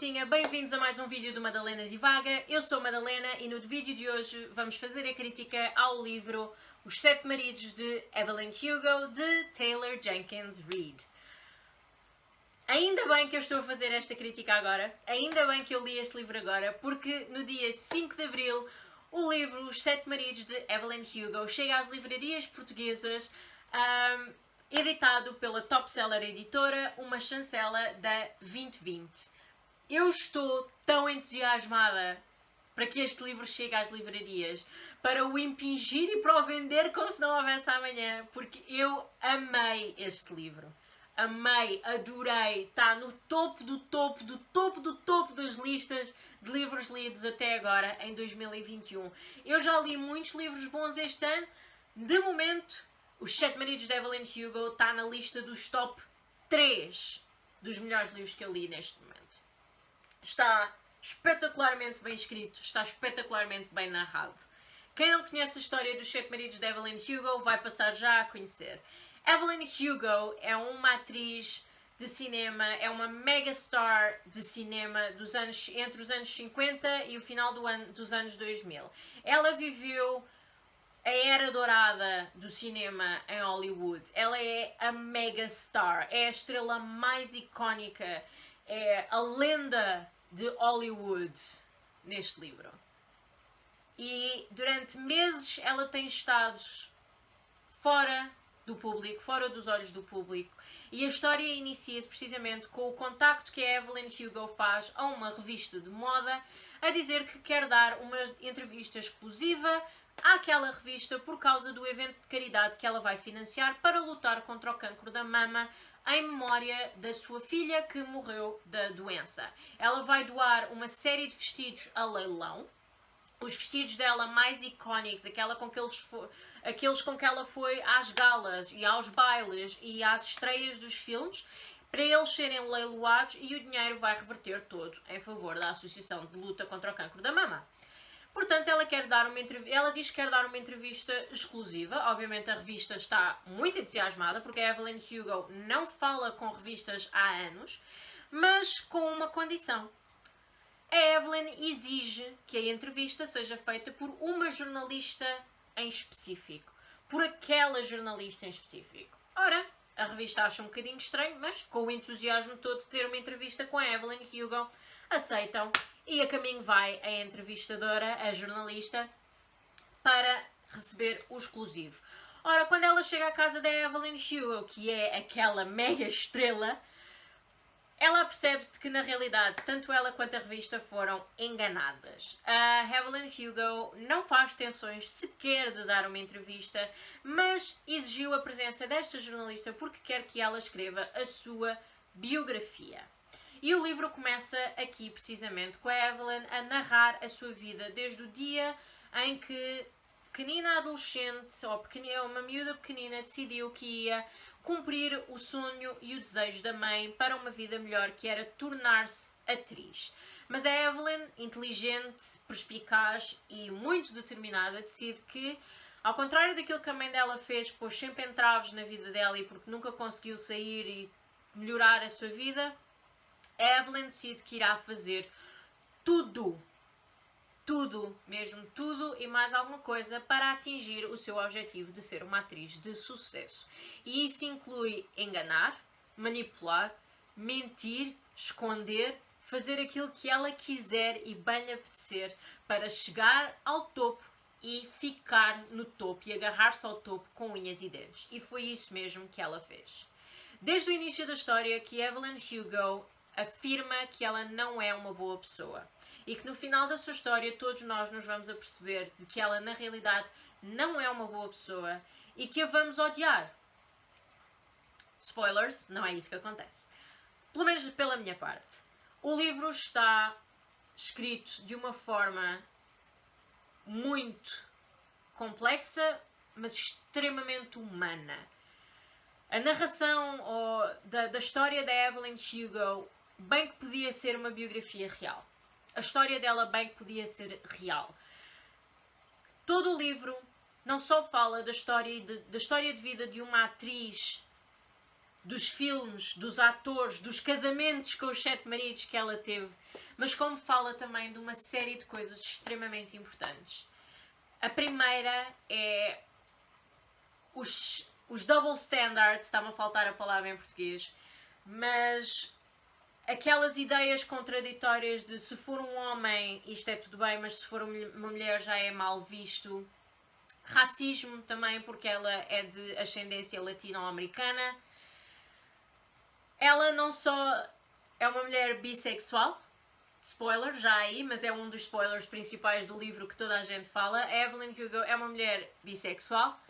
maltinha, bem-vindos a mais um vídeo do Madalena Divaga. Eu sou a Madalena e no vídeo de hoje vamos fazer a crítica ao livro Os Sete Maridos de Evelyn Hugo, de Taylor Jenkins Reid. Ainda bem que eu estou a fazer esta crítica agora, ainda bem que eu li este livro agora, porque no dia 5 de Abril o livro Os Sete Maridos de Evelyn Hugo chega às livrarias portuguesas, editado pela Top Seller Editora, uma chancela da 2020. Eu estou tão entusiasmada para que este livro chegue às livrarias, para o impingir e para o vender como se não houvesse amanhã, porque eu amei este livro. Amei, adorei, está no topo do topo do topo do topo das listas de livros lidos até agora, em 2021. Eu já li muitos livros bons este ano, de momento, Os Sete Maridos de Evelyn Hugo está na lista dos top 3 dos melhores livros que eu li neste momento. Está espetacularmente bem escrito, está espetacularmente bem narrado. Quem não conhece a história dos Sete Maridos de Evelyn Hugo vai passar já a conhecer. Evelyn Hugo é uma atriz de cinema, é uma megastar de cinema entre os anos 50 e o final dos anos 2000. Ela viveu a era dourada do cinema em Hollywood. Ela é a megastar, é a estrela mais icónica, é a lenda de Hollywood neste livro. E durante meses ela tem estado fora do público, fora dos olhos do público, e a história inicia-se precisamente com o contacto que a Evelyn Hugo faz a uma revista de moda a dizer que quer dar uma entrevista exclusiva àquela revista por causa do evento de caridade que ela vai financiar para lutar contra o cancro da mama em memória da sua filha que morreu da doença. Ela vai doar uma série de vestidos a leilão, os vestidos dela mais icónicos, aqueles com que ela foi às galas e aos bailes e às estreias dos filmes, para eles serem leiloados, e o dinheiro vai reverter todo em favor da Associação de Luta contra o Cancro da Mama. Portanto, ela diz que quer dar uma entrevista exclusiva. Obviamente a revista está muito entusiasmada, porque a Evelyn Hugo não fala com revistas há anos, mas com uma condição. A Evelyn exige que a entrevista seja feita por uma jornalista em específico. Por aquela jornalista em específico. Ora, a revista acha um bocadinho estranho, mas com o entusiasmo todo de ter uma entrevista com a Evelyn Hugo, aceitam, e a caminho vai a entrevistadora, a jornalista, para receber o exclusivo. Ora, quando ela chega à casa da Evelyn Hugo, que é aquela mega estrela, ela percebe-se que, na realidade, tanto ela quanto a revista foram enganadas. A Evelyn Hugo não faz tensões sequer de dar uma entrevista, mas exigiu a presença desta jornalista porque quer que ela escreva a sua biografia. E o livro começa aqui, precisamente, com a Evelyn a narrar a sua vida desde o dia em que pequenina adolescente, ou uma miúda pequenina, decidiu que ia cumprir o sonho e o desejo da mãe para uma vida melhor, que era tornar-se atriz. Mas a Evelyn, inteligente, perspicaz e muito determinada, decide que, ao contrário daquilo que a mãe dela fez, pôs sempre entraves na vida dela e porque nunca conseguiu sair e melhorar a sua vida, a Evelyn decide que irá fazer tudo, mesmo tudo e mais alguma coisa para atingir o seu objetivo de ser uma atriz de sucesso. E isso inclui enganar, manipular, mentir, esconder, fazer aquilo que ela quiser e bem lhe apetecer para chegar ao topo e ficar no topo e agarrar-se ao topo com unhas e dentes. E foi isso mesmo que ela fez. Desde o início da história que Evelyn Hugo afirma que ela não é uma boa pessoa. E que no final da sua história todos nós nos vamos aperceber de que ela na realidade não é uma boa pessoa e que a vamos odiar. Spoilers, não é isso que acontece. Pelo menos pela minha parte. O livro está escrito de uma forma muito complexa, mas extremamente humana. A narração da história da Evelyn Hugo bem que podia ser uma biografia real. A história dela bem que podia ser real. Todo o livro não só fala da história de vida de uma atriz dos filmes, dos atores, dos casamentos com os 7 maridos que ela teve, mas como fala também de uma série de coisas extremamente importantes. A primeira é os double standards, está-me a faltar a palavra em português, mas aquelas ideias contraditórias de se for um homem isto é tudo bem, mas se for uma mulher já é mal visto. Racismo também, porque ela é de ascendência latino-americana. Ela não só é uma mulher bissexual, spoiler já aí, mas é um dos spoilers principais do livro que toda a gente fala. A Evelyn Hugo é uma mulher bissexual,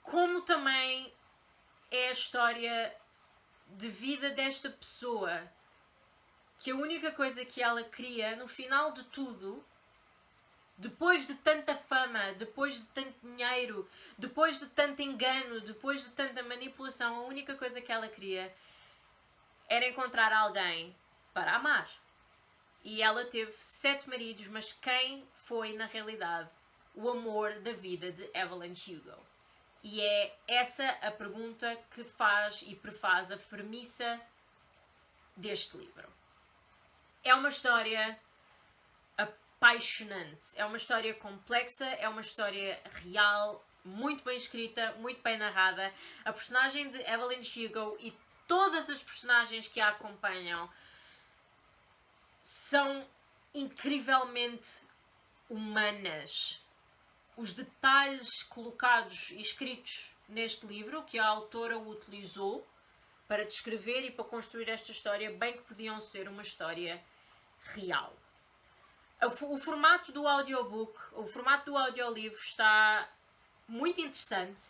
como também é a história de vida desta pessoa, que a única coisa que ela queria no final de tudo, depois de tanta fama, depois de tanto dinheiro, depois de tanto engano, depois de tanta manipulação, a única coisa que ela queria era encontrar alguém para amar. E ela teve 7 maridos, mas quem foi na realidade o amor da vida de Evelyn Hugo? E é essa a pergunta que faz e prefaz a premissa deste livro. É uma história apaixonante, é uma história complexa, é uma história real, muito bem escrita, muito bem narrada. A personagem de Evelyn Hugo e todas as personagens que a acompanham são incrivelmente humanas. Os detalhes colocados e escritos neste livro, que a autora utilizou para descrever e para construir esta história, bem que podiam ser uma história real. O formato do audiobook, o formato do audiolivro está muito interessante.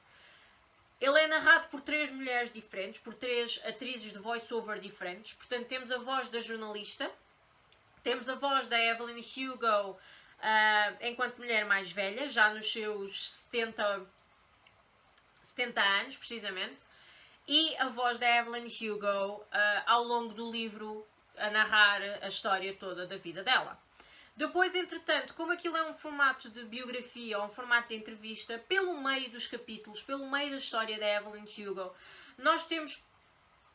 Ele é narrado por 3 mulheres diferentes, por 3 atrizes de voice-over diferentes. Portanto, temos a voz da jornalista, temos a voz da Evelyn Hugo enquanto mulher mais velha, já nos seus 70 anos, precisamente, e a voz da Evelyn Hugo ao longo do livro a narrar a história toda da vida dela. Depois, entretanto, como aquilo é um formato de biografia ou um formato de entrevista, pelo meio dos capítulos, pelo meio da história da Evelyn Hugo, nós temos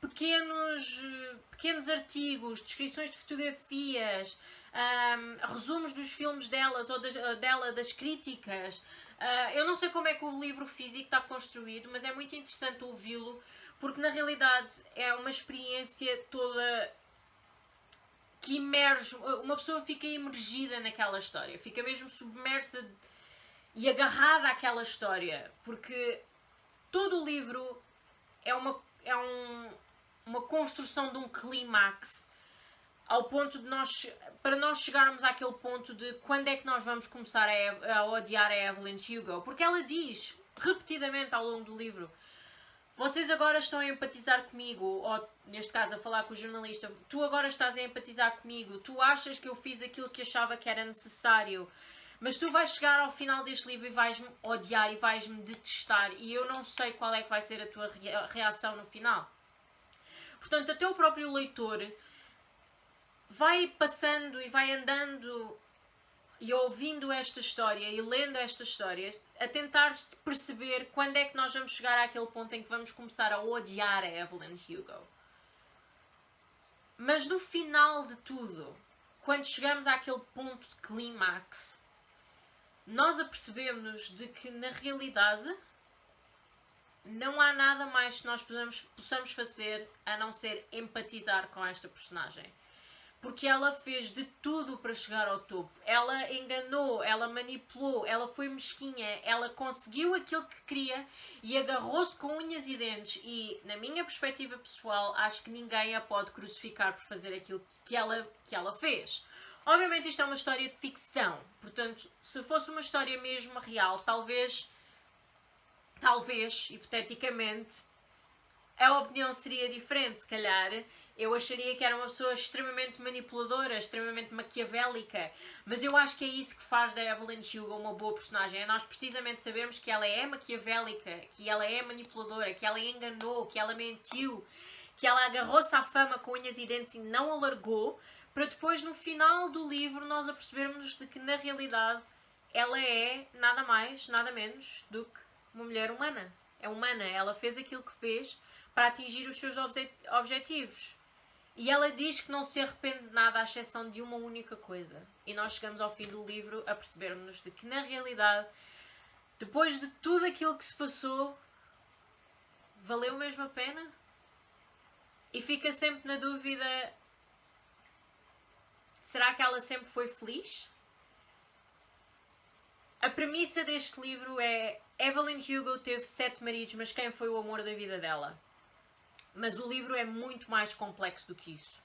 pequenos artigos, descrições de fotografias, resumos dos filmes delas ou das críticas. Eu não sei como é que o livro físico está construído, mas é muito interessante ouvi-lo, porque na realidade é uma experiência toda que imerge, uma pessoa fica imergida naquela história, fica mesmo submersa e agarrada àquela história, porque todo o livro é uma construção de um clímax ao ponto de para nós chegarmos àquele ponto de quando é que nós vamos começar a odiar a Evelyn Hugo, porque ela diz repetidamente ao longo do livro: vocês agora estão a empatizar comigo, ou neste caso a falar com o jornalista, tu agora estás a empatizar comigo, tu achas que eu fiz aquilo que achava que era necessário, mas tu vais chegar ao final deste livro e vais-me odiar e vais-me detestar, e eu não sei qual é que vai ser a tua reação no final. Portanto, até o próprio leitor vai passando e vai andando e ouvindo esta história e lendo esta história, a tentar perceber quando é que nós vamos chegar àquele ponto em que vamos começar a odiar a Evelyn Hugo. Mas no final de tudo, quando chegamos àquele ponto de clímax, nós apercebemos de que na realidade não há nada mais que nós possamos fazer a não ser empatizar com esta personagem. Porque ela fez de tudo para chegar ao topo. Ela enganou, ela manipulou, ela foi mesquinha, ela conseguiu aquilo que queria e agarrou-se com unhas e dentes. E, na minha perspectiva pessoal, acho que ninguém a pode crucificar por fazer aquilo que ela fez. Obviamente isto é uma história de ficção. Portanto, se fosse uma história mesmo real, talvez, hipoteticamente, a opinião seria diferente, se calhar. Eu acharia que era uma pessoa extremamente manipuladora, extremamente maquiavélica, mas eu acho que é isso que faz da Evelyn Hugo uma boa personagem. É nós precisamente sabermos que ela é maquiavélica, que ela é manipuladora, que ela enganou, que ela mentiu, que ela agarrou-se à fama com unhas e dentes e não a largou, para depois no final do livro nós apercebermos de que na realidade ela é nada mais, nada menos do que uma mulher humana. é humana, ela fez aquilo que fez para atingir os seus objetivos. E ela diz que não se arrepende de nada, à exceção de uma única coisa. E nós chegamos ao fim do livro a percebermos de que, na realidade, depois de tudo aquilo que se passou, valeu mesmo a pena? E fica sempre na dúvida, será que ela sempre foi feliz? A premissa deste livro é: Evelyn Hugo teve 7 maridos, mas quem foi o amor da vida dela? Mas o livro é muito mais complexo do que isso.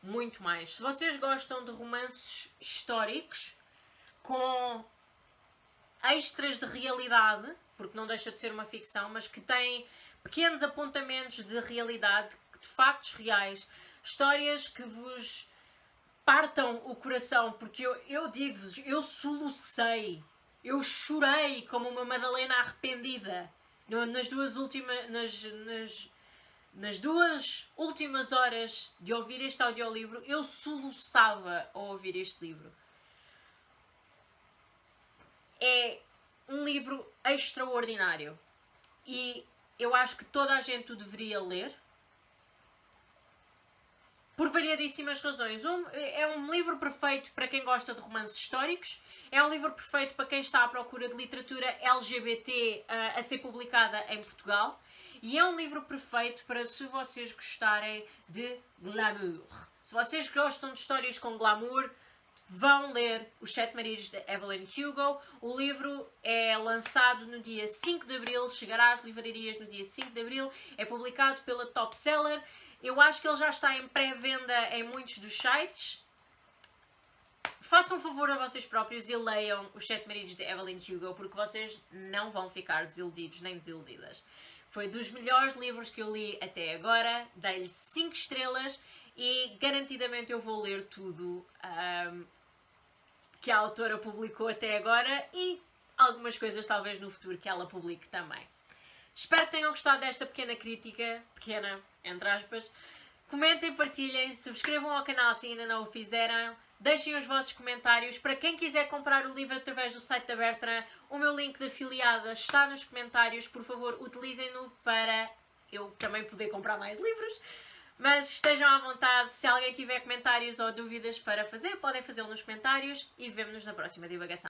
Muito mais. Se vocês gostam de romances históricos com extras de realidade, porque não deixa de ser uma ficção, mas que têm pequenos apontamentos de realidade, de factos reais, histórias que vos partam o coração, porque eu digo-vos, eu solucei, eu chorei como uma Madalena arrependida nas duas últimas horas de ouvir este audiolivro. Eu soluçava ao ouvir este livro. É um livro extraordinário e eu acho que toda a gente o deveria ler por variadíssimas razões. É um livro perfeito para quem gosta de romances históricos, é um livro perfeito para quem está à procura de literatura LGBT a ser publicada em Portugal, e é um livro perfeito para se vocês gostarem de glamour. Se vocês gostam de histórias com glamour, vão ler Os 7 Maridos de Evelyn Hugo. O livro é lançado no dia 5 de Abril, chegará às livrarias no dia 5 de Abril, é publicado pela Top Seller. Eu acho que ele já está em pré-venda em muitos dos sites. Façam um favor a vocês próprios e leiam Os 7 Maridos de Evelyn Hugo, porque vocês não vão ficar desiludidos nem desiludidas. Foi dos melhores livros que eu li até agora, dei-lhe 5 estrelas e garantidamente eu vou ler tudo que a autora publicou até agora e algumas coisas talvez no futuro que ela publique também. Espero que tenham gostado desta pequena crítica, pequena, entre aspas. Comentem, partilhem, subscrevam ao canal se ainda não o fizeram, deixem os vossos comentários. Para quem quiser comprar o livro através do site da Bertrand, o meu link de afiliada está nos comentários. Por favor, utilizem-no para eu também poder comprar mais livros. Mas estejam à vontade, se alguém tiver comentários ou dúvidas para fazer, podem fazê-lo nos comentários e vemo-nos na próxima divagação.